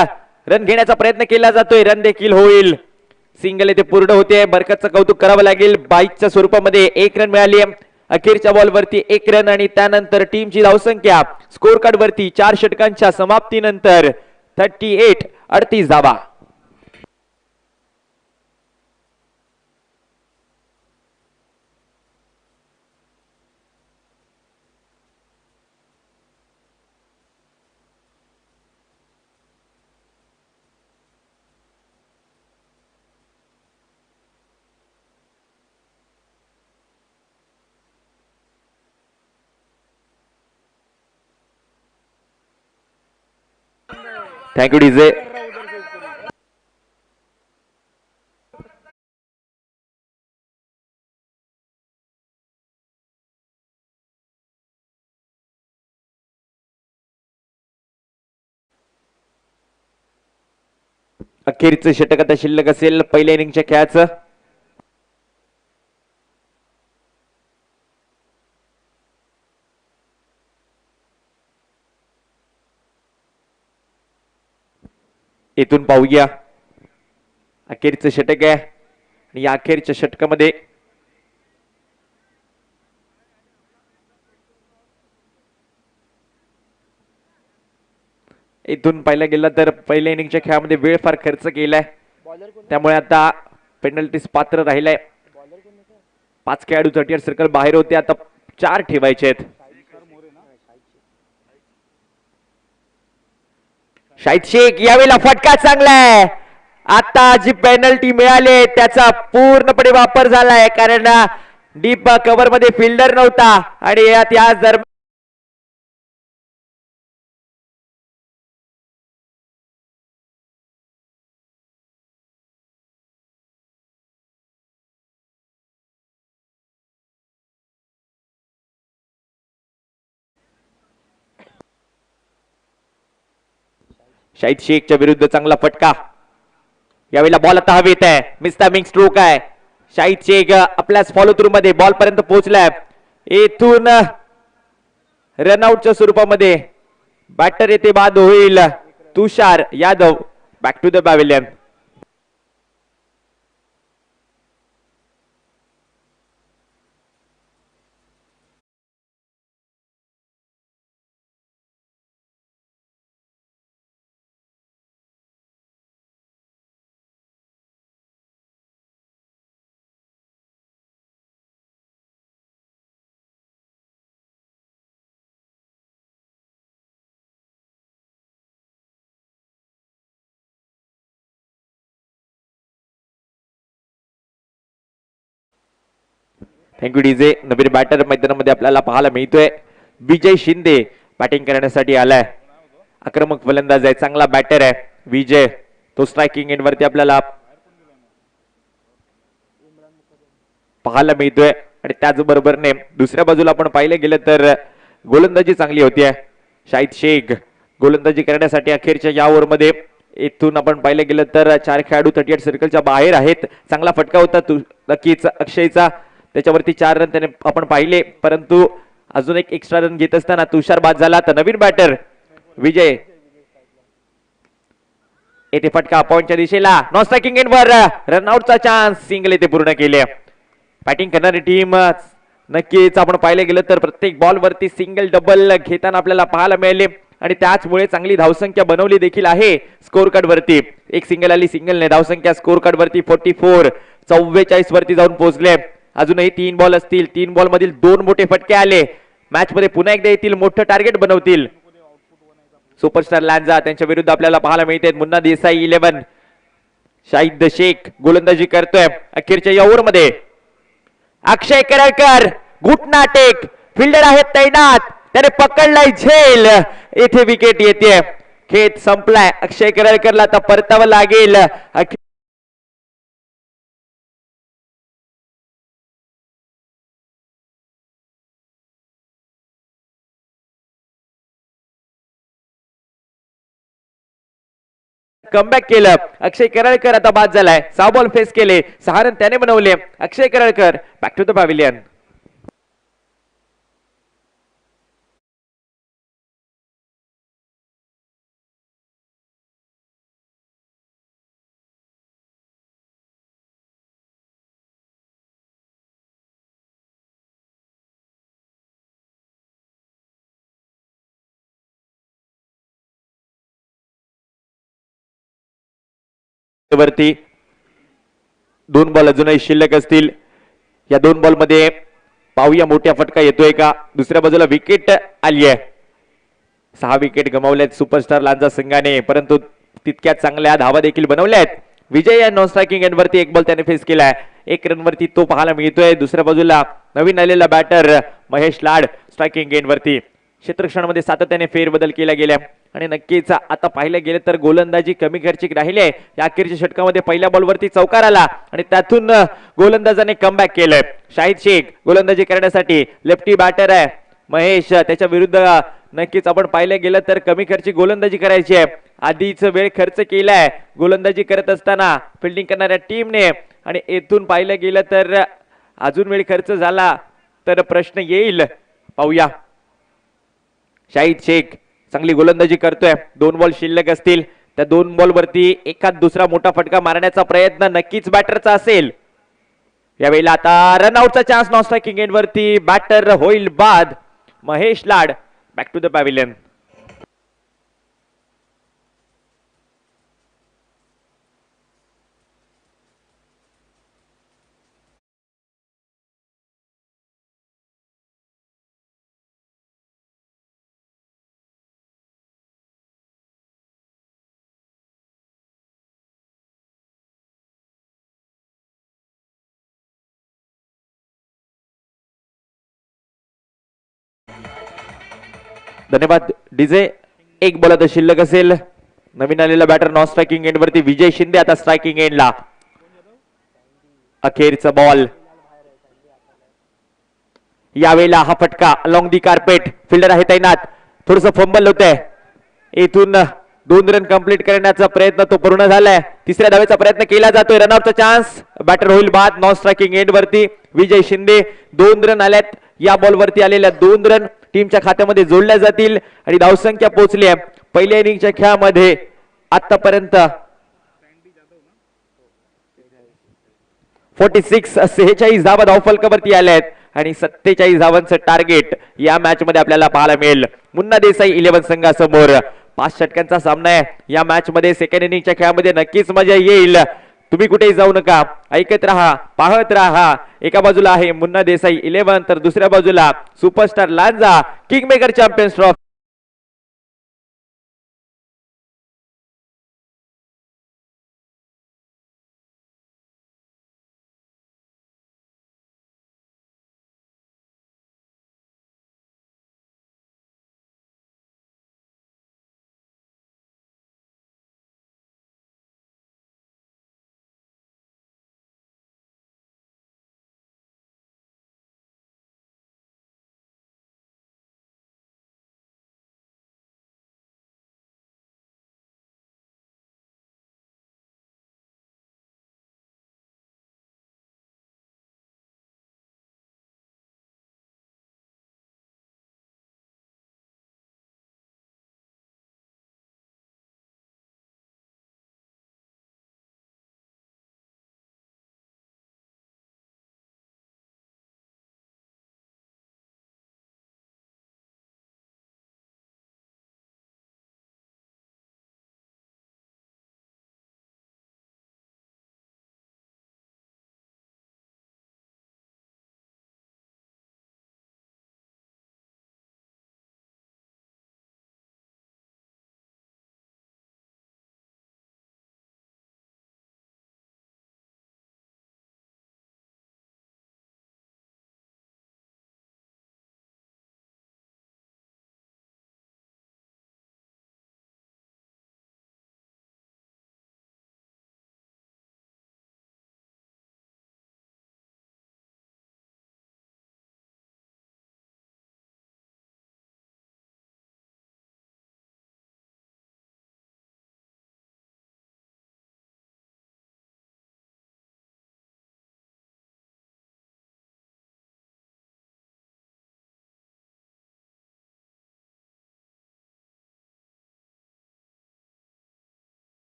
[SPEAKER 1] run घेण्याचा प्रयत्न केला जातोय, रन देखील होईल. सिंगल येथे पूर्ण होते. बरकतचं कौतुक करावं लागेल. 22च्या स्वरूपामध्ये 1 रन मिळाली. अखेरच्या बॉलवरती 1 रन आणि त्यानंतर टीमची धावसंख्या स्कोर कार्ड वरती 4 षटकांच्या समाप्तीनंतर 38 धावा. Thank you DJ. अखेरचं षटक आता शिल्लक असेल पहिल्या इनिंगच्या खेळाचं. इथून पाहूया अखेरचं षटक आहे आणि या अखेरच्या षटकामध्ये इथून पाहिलं गेलं तर पहिल्या इनिंगच्या खेळामध्ये वेळ फार खर्च केलाय, त्यामुळे आता पेनल्टीज पात्र राहिलाय. 5 खेळाडू 38 सर्कल बाहेर होते, आता 4 ठेवायचे आहेत. शाहिद शेख यावेळेला फटका चांगला आहे. आता जी पेनल्टी मिळाली त्याचा पूर्णपणे वापर झालाय, कारण डीप कव्हर मध्ये फिल्डर नव्हता आणि यात या दरम्यान शाहिद शेखच्या विरुद्ध चांगला फटका. यावेळेला बॉल आता हवेत आहे, मिस्टामिंग स्ट्रोक आहे. शाहिद शेख आपल्याच फॉलो थ्रू मध्ये बॉल पर्यंत पोहोचलाय. येथून रनआउटच्या स्वरूपामध्ये बॅटर येथे बाद होईल. Tushar Yadav back to the pavilion. Thank you DJ. नवीन बॅटर मैदानामध्ये आपल्याला पाहायला मिळतोय. विजय शिंदे बॅटिंग करण्यासाठी आलाय. आक्रमक फलंदाज आहे, चांगला बॅटर आहे विजय. तो स्ट्रायकिंग एंड वरती आपल्याला पाहायला मिळतोय आणि त्याचबरोबरने दुसऱ्या बाजूला आपण पाहिलं गेलं तर गोलंदाजी चांगली होती आहे. शाहिद शेख गोलंदाजी करण्यासाठी अखेरच्या या ओव्हरमध्ये इथून आपण पाहिलं गेलं तर 4 खेळाडू 38 सर्कलच्या बाहेर आहेत. चांगला फटका होता नक्कीच अक्षयचा, त्याच्यावरती 4 रन त्याने आपण पाहिले, परंतु अजून एक एक्स्ट्रा रन घेत असताना तुषार बाद झाला. तर नवीन बॅटर विजय येथे फटका पॉइंटच्या दिशेला, नॉन स्ट्रायकिंग एंडवर रनआउटचा चान्स, सिंगल येथे पूर्ण केले. बॅटिंग करणारी टीम नक्कीच आपण पाहिलं गेलं तर प्रत्येक बॉल वरती सिंगल डबल घेताना आपल्याला पाहायला मिळाले आणि त्याचमुळे चांगली धावसंख्या बनवली देखील आहे स्कोर कार्ड वरती. एक सिंगल आली, सिंगलने धावसंख्या स्कोर कार्ड वरती 44 वरती जाऊन पोहोचले. अजूनही 3 बॉल असतील, 3 बॉल मधील 2 मोठे फटके आले. मॅच मध्ये पुन्हा एकदा येतील, मोठं टार्गेट बनवतील. सुपरस्टार लॅन्झा त्यांच्या विरुद्ध आपल्याला पाहायला मिळते मुन्ना देसाई 11. शाहिद शेख गोलंदाजी करतोय अखेरच्या या ओव्हर मध्ये. अक्षय करळकर घुटना टेक, फिल्डर आहेत तैनात, त्याने पकडलाय झेल, येथे विकेट येते. खेळ संपलाय. अक्षय करळकरला आता परतावं लागेल. कमबॅक केलं अक्षय करळकर, आता बाद झालाय. 6 बॉल फेस केले, 6 रन त्याने बनवले. अक्षय Karalkar back to the pavilion. वरती 2 बॉल अजूनही शिल्लक असतील. या 2 बॉल मध्ये पाहूया मोठा फटका येतोय का. दुसऱ्या बाजूला विकेट आली आहे. 6 विकेट गमावल्यात सुपरस्टार लांजा संघाने, परंतु तितक्या चांगल्या धावा देखील बनवल्या आहेत. विजय या नॉन स्ट्रायकिंग एंड वरती 1 बॉल त्याने फेस केलाय. 1 रन वरती तो पाहायला मिळतोय. दुसऱ्या बाजूला नवीन आलेला बॅटर महेश लाड स्ट्रायकिंग एंड वरती. क्षेत्ररक्षणामध्ये सातत्याने फेरबदल केला गेल्या आणि नक्कीच आता पाहिलं गेलं तर गोलंदाजी कमी खर्चिक राहिली आहे. या अखेरच्या षटकामध्ये पहिल्या बॉलवरती चौकार आला आणि त्यातून गोलंदाजाने कमबॅक केलंय. शाहिद शेख गोलंदाजी करण्यासाठी लेफ्टी बॅटर आहे. महेश त्याच्या विरुद्ध नक्कीच आपण पाहिलं गेलं तर कमी खर्चिक गोलंदाजी करायची आहे. आधीच वेळ खर्च केलाय गोलंदाजी करत असताना फिल्डिंग करणाऱ्या टीमने आणि येथून पाहिलं गेलं तर अजून वेळ खर्च झाला तर प्रश्न येईल. पाहूया. शाहिद शेख चांगली गोलंदाजी करतोय. 2 बॉल शिल्लक असतील. त्या 2 बॉल वरती एखाद दुसरा मोठा फटका मारण्याचा प्रयत्न नक्कीच बॅटरचा असेल. यावेळेला आता रनआउटचा चान्स नॉन स्ट्रायकिंग एंड वरती. बॅटर होईल बाद. महेश लाड बॅक टू द पॅव्हिलियन. धन्यवाद डीजे. 1 बॉल आता शिल्लक असेल. नवीन आलेला बॅटर नॉन स्ट्रायकिंग एंड वरती विजय शिंदे आता स्ट्रायकिंग एंडला. अखेरचा बॉल. यावेळेला हा फटका अलॉंग दी कार्पेट. फिल्डर आहे तैनात. थोडस फंबल होतंय. इथून 2 रन कंप्लीट करण्याचा प्रयत्न तो पूर्ण झालाय. तिसऱ्या धावेचा प्रयत्न केला जातोय. रनआउटचा चान्स. बॅटर होईल बाद. नॉन स्ट्रायकिंग एंड वरती विजय शिंदे. 2 रन आल्यात. या बॉल वरती आलेल्या 2 रन टीमच्या खात्यामध्ये जोडल्या जातील आणि धावसंख्या पोहोचली आहे पहिल्या इनिंगच्या खेळामध्ये आतापर्यंत 46 धावा धावफलकावरती आल्या आहेत आणि 47 धावांचं टार्गेट या मॅच मध्ये आपल्याला पाहायला मिळेल. मुन्ना देसाई 11 संघासमोर 5 षटकांचा सामना आहे. या मॅच मध्ये सेकंड इनिंगच्या खेळामध्ये नक्कीच मजा येईल. तुम्ही कुठेही जाऊ नका. ऐकत राहा, पाहत राहा. एका बाजूला आहे मुन्ना देसाई 11 तर दुसऱ्या बाजूला superstar Lanja kingmaker champions trophy.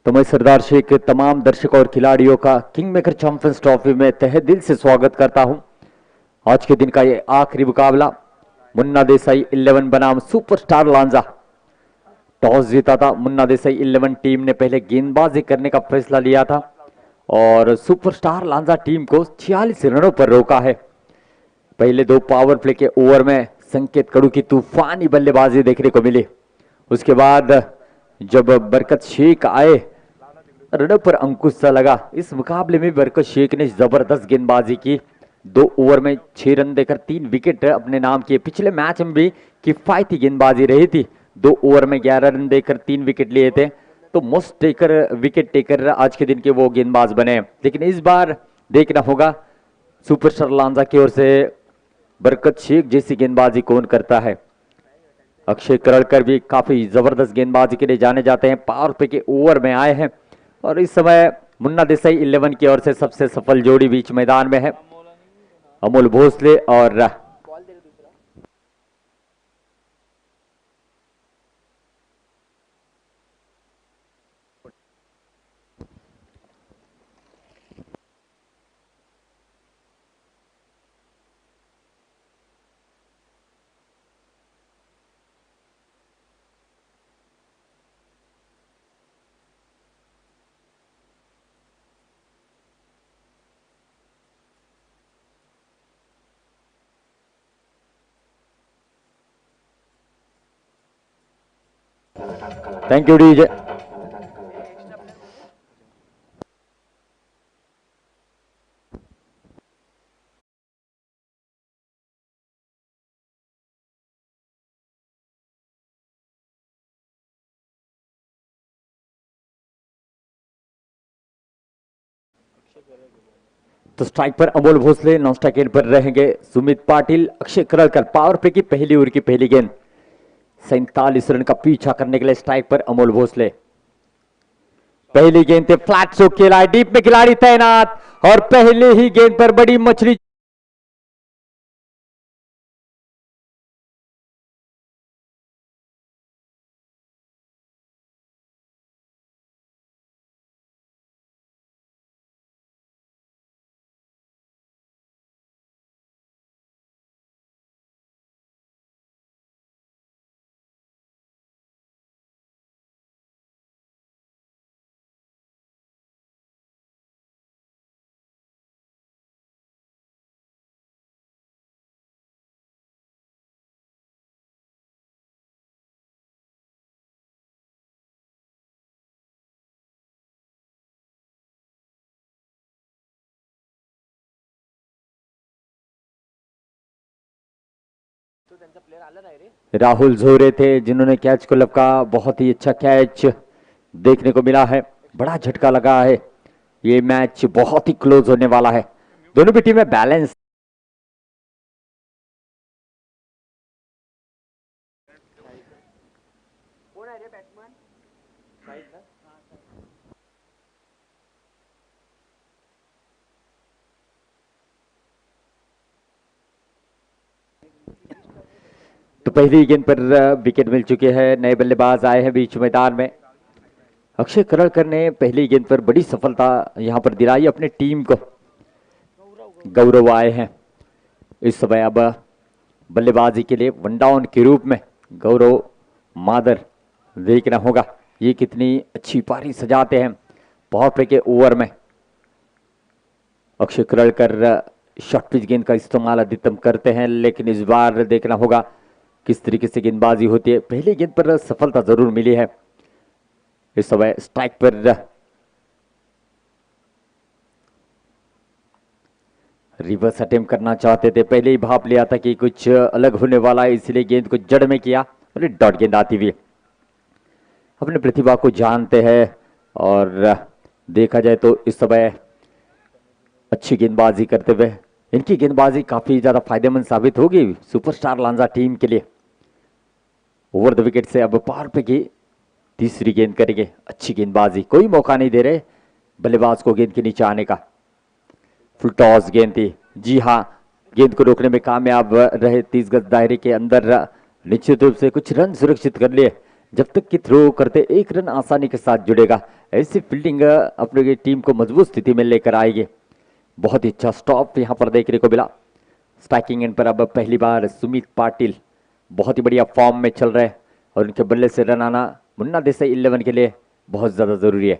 [SPEAKER 2] तो मैं सरदार शेख के तमाम दर्शकों और खिलाड़ियों का किंग मेकर चैंपियंस ट्रॉफी में तहे दिल से स्वागत करता हूं। आज के दिन का ये आखिरी मुकाबला मुन्ना देसाई 11 बनाम सुपरस्टार लांजा। टॉस जीता था मुन्ना देसाई 11 टीम ने पहले गेंदबाजी करने का फैसला लिया था और सुपरस्टार लांजा टीम को 46 रनों पर रोका है। पहले 2 पावर प्ले के ओवर में संकेत कड़ू की तूफानी बल्लेबाजी देखने को मिली। उसके बाद जब बरकत शेख आए, रनों पर अंकुश सा लगा। इस मुकाबले में बरकत शेख ने जबरदस्त गेंदबाजी की। 2 ओवर में 6 रन देकर 3 विकेट अपने नाम किए। पिछले मैच में भी किफायती गेंदबाजी रही थी। 2 ओवर में 11 रन देकर 3 विकेट लिए थे, तो मोस्ट टेकर विकेट टेकर आज के दिन के वो गेंदबाज बने। लेकिन इस बार देखना होगा सुपरस्टार लांजा की ओर से बरकत शेख जैसी गेंदबाजी कौन करता है। अक्षय करलकर भी काफी जबरदस्त गेंदबाजी के लिए जाने जाते हैं। पावर प्ले के ओवर में आए हैं और इस समय मुन्ना देसाई 11 की ओर से सबसे सफल जोड़ी बीच मैदान में है, अमोल भोसले और थैंक यू डीजे। तो स्ट्राइक पर Amol Bhosle, non strike end पर रहेंगे सुमित पाटिल। अक्षय करलकर पावर प्ले की पहली ओवर की पहली गेंद, 47 रन का पीछा करने के लिए स्ट्राइक पर अमोल भोसले। पहली गेंद पे फ्लैट शॉट खेला है, डीप में खिलाड़ी तैनात और पहले ही गेंद पर बड़ी मछली। राहुल झोरे थे जिन्होंने कैच को लपका। बहुत ही अच्छा कैच देखने को मिला है, बड़ा झटका लगा है। ये मैच बहुत ही क्लोज होने वाला है। दोनों भी टीमें बैलेंस। तो पहली गेंद पर विकेट मिल चुके हैं। नए बल्लेबाज आए हैं बीच मैदान में। अक्षय करलकर ने पहली गेंद पर बड़ी सफलता यहां पर दिलाई अपने टीम को। गौरव आए हैं इस समय अब बल्लेबाजी के लिए वन डाउन के रूप में। गौरव मादर, देखना होगा ये कितनी अच्छी पारी सजाते हैं पावर प्ले के ओवर में। अक्षय करलकर शॉर्ट पिच गेंद का इस्तेमाल अधिकतम करते हैं, लेकिन इस बार देखना होगा किस तरीके से गेंदबाजी होती है। पहली गेंद पर सफलता जरूर मिली है। इस समय स्ट्राइक पर रिवर्स अटेम्प्ट करना चाहते थे, पहले ही भाप लिया था कि कुछ अलग होने वाला है, इसलिए गेंद को जड़ में किया और डॉट गेंद आती हुई। अपने प्रतिभा को जानते हैं और देखा जाए तो इस समय अच्छी गेंदबाजी करते हुए इनकी गेंदबाजी काफी ज्यादा फायदेमंद साबित होगी सुपरस्टार लांजा टीम के लिए। ओवर द विकेट से अब पावर पे की तीसरी गेंद करेंगे। अच्छी गेंदबाजी, कोई मौका नहीं दे रहे बल्लेबाज को गेंद के नीचे आने का। फुल टॉस गेंद थी, जी हाँ, गेंद को रोकने में कामयाब रहे। 30 गज दायरे के अंदर निश्चित रूप से कुछ रन सुरक्षित कर लिए। जब तक कि थ्रो करते 1 रन आसानी के साथ जुड़ेगा। ऐसी फील्डिंग अपनी टीम को मजबूत स्थिति में लेकर आएगी। बहुत ही अच्छा स्टॉप यहां पर देखने को मिला। स्ट्राइकिंग एंड पर अब पहली बार सुमित पाटिल बहुत ही बढ़िया फॉर्म में चल रहे हैं और उनके बल्ले से रन आना मुन्ना देसाई 11 के लिए बहुत ज्यादा जरूरी है।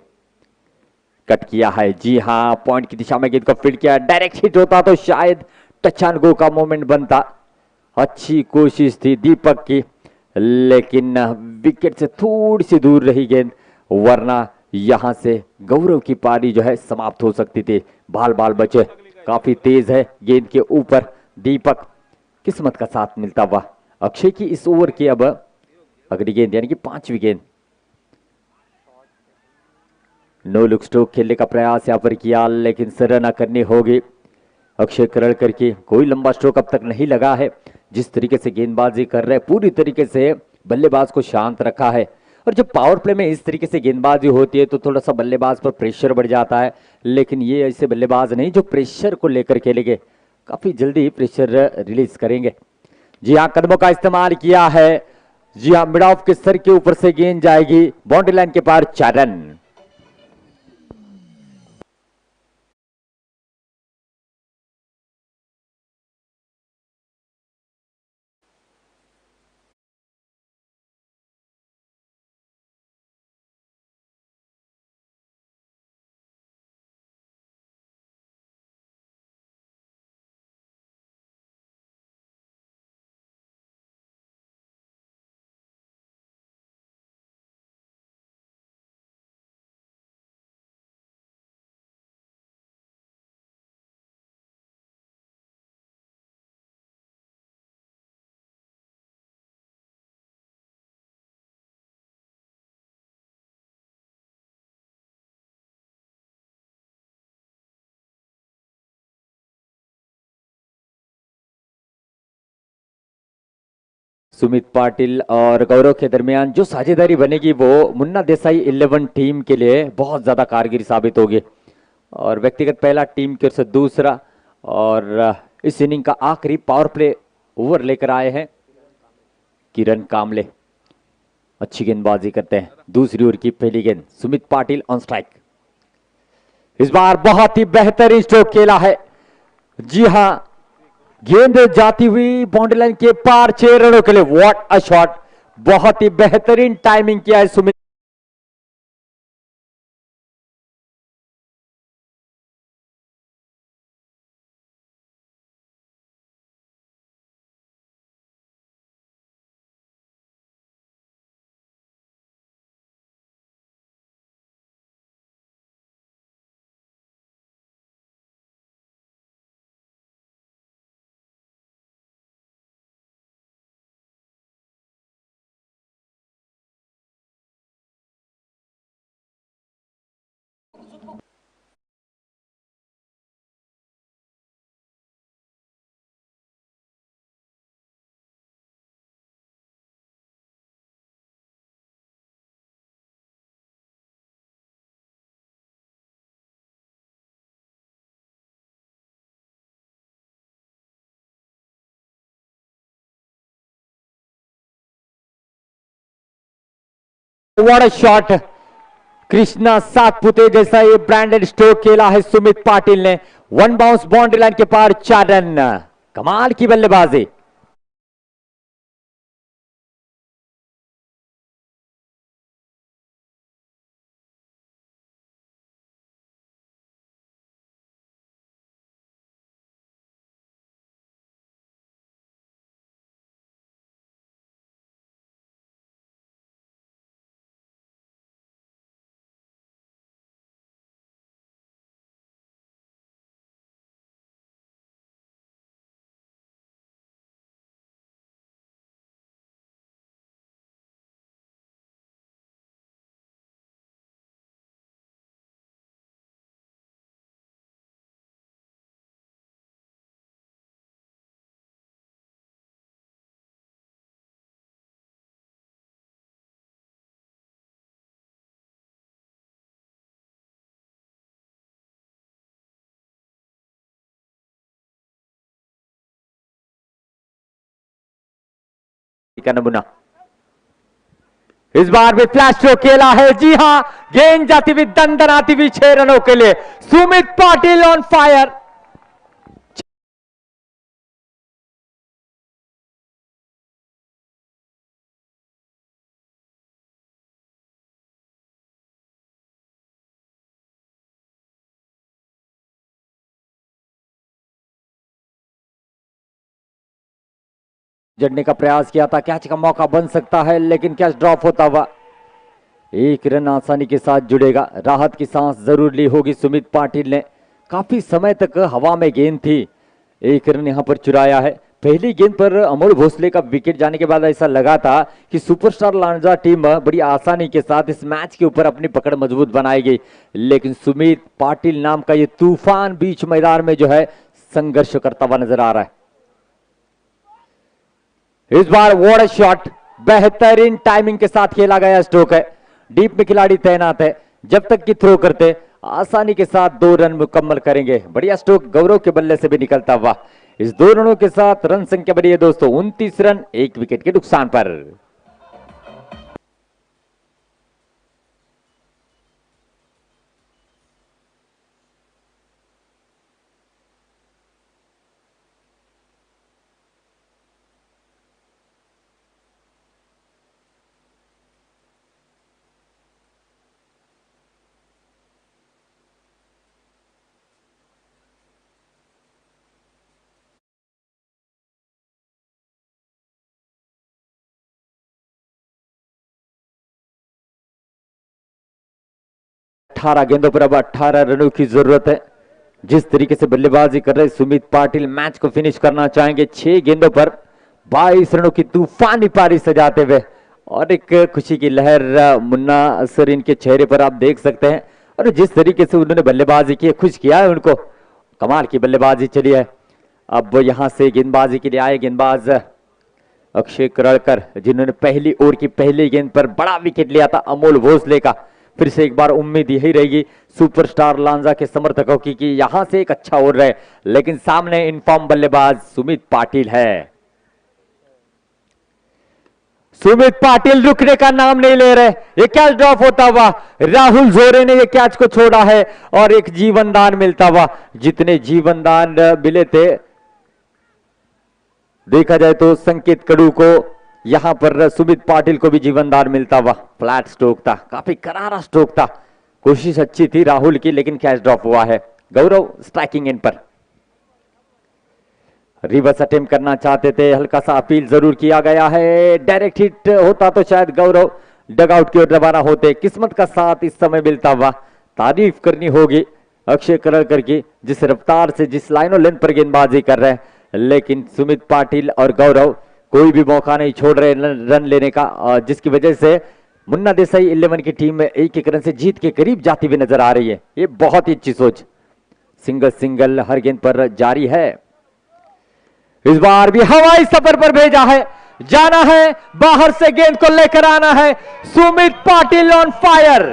[SPEAKER 2] कट किया है, जी हाँ, पॉइंट की दिशा में गेंद को फील्ड किया, डायरेक्ट हिट होता तो शायद टच एंड गो का मोमेंट बनता। अच्छी कोशिश थी दीपक की, लेकिन विकेट से थोड़ी सी दूर रही गेंद, वरना यहां से गौरव की पारी जो है समाप्त हो सकती थी। बाल बाल बचे, काफी तेज है गेंद के ऊपर दीपक, किस्मत का साथ मिलता हुआ। अक्षय की इस ओवर की अब अगली गेंद यानी कि 5वीं गेंद। नो लुक स्ट्रोक खेलने का प्रयास यहां पर किया, लेकिन सराहना करनी होगी अक्षय करड़कर की। कोई लंबा स्ट्रोक अब तक नहीं लगा है। जिस तरीके से गेंदबाजी कर रहे हैं, पूरी तरीके से बल्लेबाज को शांत रखा है। और जब पावर प्ले में इस तरीके से गेंदबाजी होती है तो थोड़ा सा बल्लेबाज पर प्रेशर बढ़ जाता है, लेकिन ये ऐसे बल्लेबाज नहीं जो प्रेशर को लेकर खेलेंगे, काफी जल्दी प्रेशर रिलीज करेंगे। जी हाँ, कदमों का इस्तेमाल किया है, जी हाँ, मिड ऑफ के सर के ऊपर से गेंद जाएगी बाउंड्री लाइन के पार, 4 रन। सुमित पाटिल और गौरव के दरमियान जो साझेदारी बनेगी वो मुन्ना देसाई 11 टीम के लिए बहुत ज्यादा कारगर साबित होगी। और व्यक्तिगत पहला, टीम की ओर से दूसरा, और इस इनिंग का आखिरी पावर प्ले ओवर लेकर आए हैं किरण कामले। अच्छी गेंदबाजी करते हैं। दूसरी ओवर की पहली गेंद, सुमित पाटिल ऑन स्ट्राइक। इस बार बहुत ही बेहतरीन स्ट्रोक खेला है, जी हां, गेंद जाती हुई बाउंड्री लाइन के पार 6 रनों के लिए। व्हाट अ शॉट, बहुत ही बेहतरीन टाइमिंग किया है Sumit. What a shot, Krishna Satpute जैसा ये ब्रांडेड स्ट्रोक खेला है सुमित पाटिल ने। 1 बाउंस बाउंड्री लाइन के पार, 4 रन। कमाल की बल्लेबाजी। का नमूना इस बार भी फ्लैश स्ट्रोक खेला है, जी हां, गेंद जाती हुई दंदनाती हुई 6 रनों के लिए। Sumit Patil on fire. जड़ने का प्रयास किया था, कैच का मौका बन सकता है लेकिन कैच ड्रॉप होता हुआ। एक रन आसानी के साथ जुड़ेगा। राहत की सांस जरूर ली होगी सुमित पाटिल ने, काफी समय तक हवा में गेंद थी। एक रन यहां पर चुराया है। पहली गेंद पर अमोल भोसले का विकेट जाने के बाद ऐसा लगा था कि सुपरस्टार लांजा टीम बड़ी आसानी के साथ इस मैच के ऊपर अपनी पकड़ मजबूत बनाएगी, लेकिन सुमित पाटिल नाम का ये तूफान बीच मैदान में जो है संघर्ष करता हुआ नजर आ रहा है। इस बार वॉट शॉट, बेहतरीन टाइमिंग के साथ खेला गया स्ट्रोक है। डीप में खिलाड़ी तैनात है, जब तक कि थ्रो करते आसानी के साथ 2 रन मुकम्मल करेंगे। बढ़िया स्ट्रोक गौरव के बल्ले से भी निकलता हुआ। इस 2 रनों के साथ रन संख्या बढ़ी है दोस्तों 29 रन 1 विकेट के नुकसान पर। 18 गेंदों पर अब 18 रनों की जरूरत है। जिस तरीके से बल्लेबाजी कर रहे सुमित पाटिल मैच को फिनिश करना चाहेंगे। 6 गेंदों पर 22 रनों की तूफानी पारी सजाते हुए, और एक खुशी की लहर मुन्ना असर इनके चेहरे पर आप देख सकते हैं। और जिस तरीके से उन्होंने बल्लेबाजी की, खुश किया है उनको। कमाल की बल्लेबाजी चली है। अब यहां से गेंदबाजी के लिए आए गेंदबाज अक्षय करड़कर, जिन्होंने पहली ओवर की पहली गेंद पर बड़ा विकेट लिया था अमोल भोसले का। फिर से एक बार उम्मीद यही रहेगी सुपरस्टार लांजा के समर्थकों की कि यहां से एक अच्छा ओवर रहे, लेकिन सामने इनफॉर्म बल्लेबाज सुमित पाटिल है। सुमित पाटिल रुकने का नाम नहीं ले रहे। ये कैच ड्रॉप होता हुआ, राहुल जोरे ने ये कैच को छोड़ा है और एक जीवन दान मिलता हुआ। जितने जीवन दान मिले थे, देखा जाए तो संकेत कडू को, यहां पर सुमित पाटिल को भी जीवनदान मिलता हुआ। फ्लैट स्ट्रोक था, काफी करारा स्ट्रोक था। कोशिश अच्छी थी राहुल की, लेकिन कैच ड्रॉप हुआ है। गौरव स्ट्राइकिंग इन पर रिवर्स अटेम्प्ट करना चाहते थे, हल्का सा अपील जरूर किया गया है। डायरेक्ट हिट होता तो शायद गौरव डगआउट की ओर रवाना होते। किस्मत का साथ इस समय मिलता हुआ। तारीफ करनी होगी अक्षय करड़कर की, जिस रफ्तार से जिस लाइन और लेंथ पर गेंदबाजी कर रहे हैं, लेकिन सुमित पाटिल और गौरव कोई भी मौका नहीं छोड़ रहे रन लेने का, जिसकी वजह से मुन्ना देसाई 11 की टीम में एक रन से जीत के करीब जाती हुई नजर आ रही है। ये बहुत ही अच्छी सोच। सिंगल सिंगल हर गेंद पर जारी है। इस बार भी हवाई सफर पर भेजा है, जाना है, बाहर से गेंद को लेकर आना है। Sumit Patil on fire.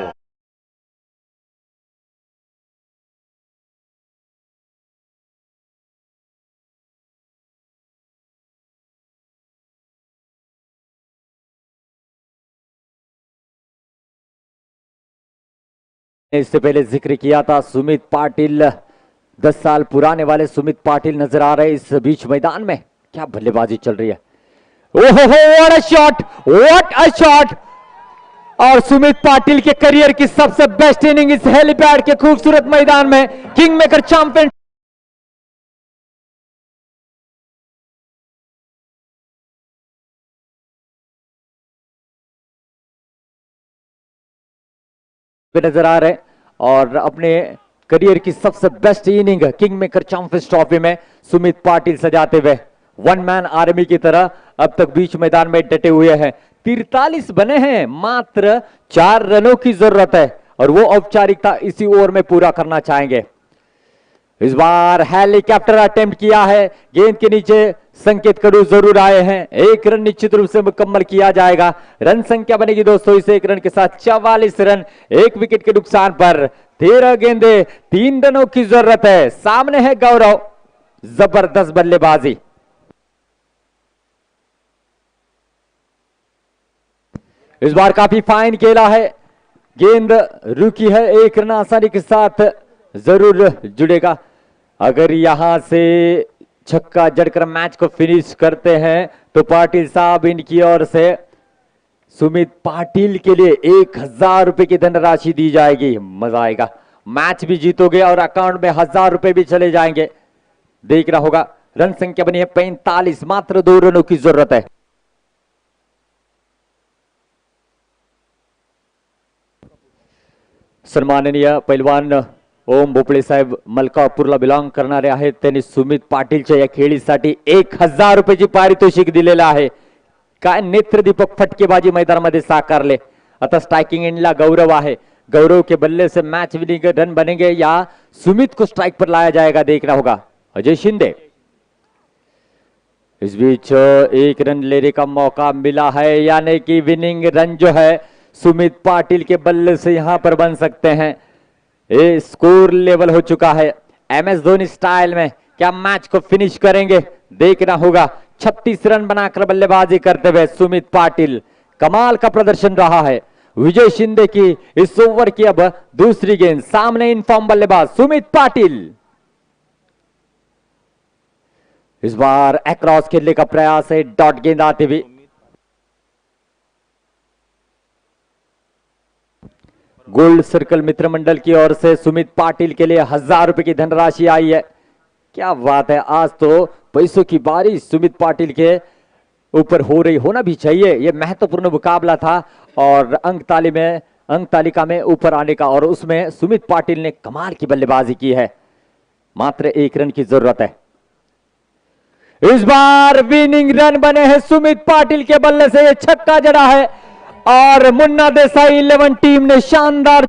[SPEAKER 2] इससे पहले जिक्र किया था सुमित पाटिल, 10 साल पुराने वाले सुमित पाटिल नजर आ रहे इस बीच मैदान में। क्या बल्लेबाजी चल रही है। ओहो what a shot, what a shot. और सुमित पाटिल के करियर की सबसे बेस्ट इनिंग इस हेलीपैड के खूबसूरत मैदान में। किंग मेकर चैंपियन नजर आ रहे, और अपने करियर की सबसे best inning king maker champions trophy में सुमित पाटिल सजाते हुए वन मैन आर्मी की तरह अब तक बीच मैदान में डटे हुए हैं। 43 बने हैं, मात्र 4 रनों की जरूरत है, और वो औपचारिकता इसी ओवर में पूरा करना चाहेंगे। इस बार हेलीकॉप्टर अटेम्प्ट किया है, गेंद के नीचे संकेत कडू जरूर आए हैं। 1 रन निश्चित रूप से मुकम्मल किया जाएगा। रन संख्या बनेगी दोस्तों इस 1 रन के साथ 44 रन 1 विकेट के नुकसान पर। 13 गेंदे 3 रनों की जरूरत है। सामने है गौरव, जबरदस्त बल्लेबाजी। इस बार काफी फाइन खेला है, गेंद रुकी है। 1 रन आसानी के साथ जरूर जुड़ेगा। अगर यहां से छक्का जड़कर मैच को फिनिश करते हैं तो पाटिल साहब इनकी ओर से सुमित पाटिल के लिए 1000 रुपए की धनराशि दी जाएगी। मजा आएगा, मैच भी जीतोगे और अकाउंट में 1000 रुपए भी चले जाएंगे। देखना होगा रन संख्या बनी है 45, मात्र 2 रनों की जरूरत है। सन्माननीय पैलवान ओम भोपळे साहेब मलकापूरला बिलॉंग करणारे आहेत, त्यांनी सुमित पाटीलच्या या खेळीसाठी 1000 रुपयाची पारितोषिक दिलेलं आहे। काय नेत्रदीपक फटकेबाजी मैदानामध्ये साकारले। आता स्ट्राइकिंग एंडला गौरव है, गौरव के बल्ले से मैच विनिंग रन बनेंगे या सुमित को स्ट्राइक पर लाया जाएगा, देखना होगा। अजय शिंदे, इस बीच एक रन लेने का मौका मिला है, यानी कि विनिंग रन जो है सुमित पाटिल के बल्ले से यहां पर बन सकते हैं। ये स्कोर लेवल हो चुका है। MS धोनी स्टाइल में क्या मैच को फिनिश करेंगे, देखना होगा। 36 रन बनाकर बल्लेबाजी करते हुए सुमित पाटिल, कमाल का प्रदर्शन रहा है। विजय शिंदे की इस ओवर की अब दूसरी गेंद, सामने इनफॉर्म बल्लेबाज सुमित पाटिल, इस बार अक्रॉस खेलने का प्रयास है, डॉट गेंद आते हुए। गोल्ड सर्कल मित्र मंडल की ओर से सुमित पाटिल के लिए 1000 रुपए की धनराशि आई है। क्या बात है, आज तो पैसों की बारिश सुमित पाटिल के ऊपर हो रही, होना भी चाहिए। यह महत्वपूर्ण मुकाबला था और अंक तालिका में ऊपर आने का, और उसमें सुमित पाटिल ने कमाल की बल्लेबाजी की है। मात्र 1 रन की जरूरत है। इस बार विनिंग रन बने हैं सुमित पाटिल के बल्ले से, यह छक्का जड़ा है और मुन्ना देसाई 11 टीम ने शानदार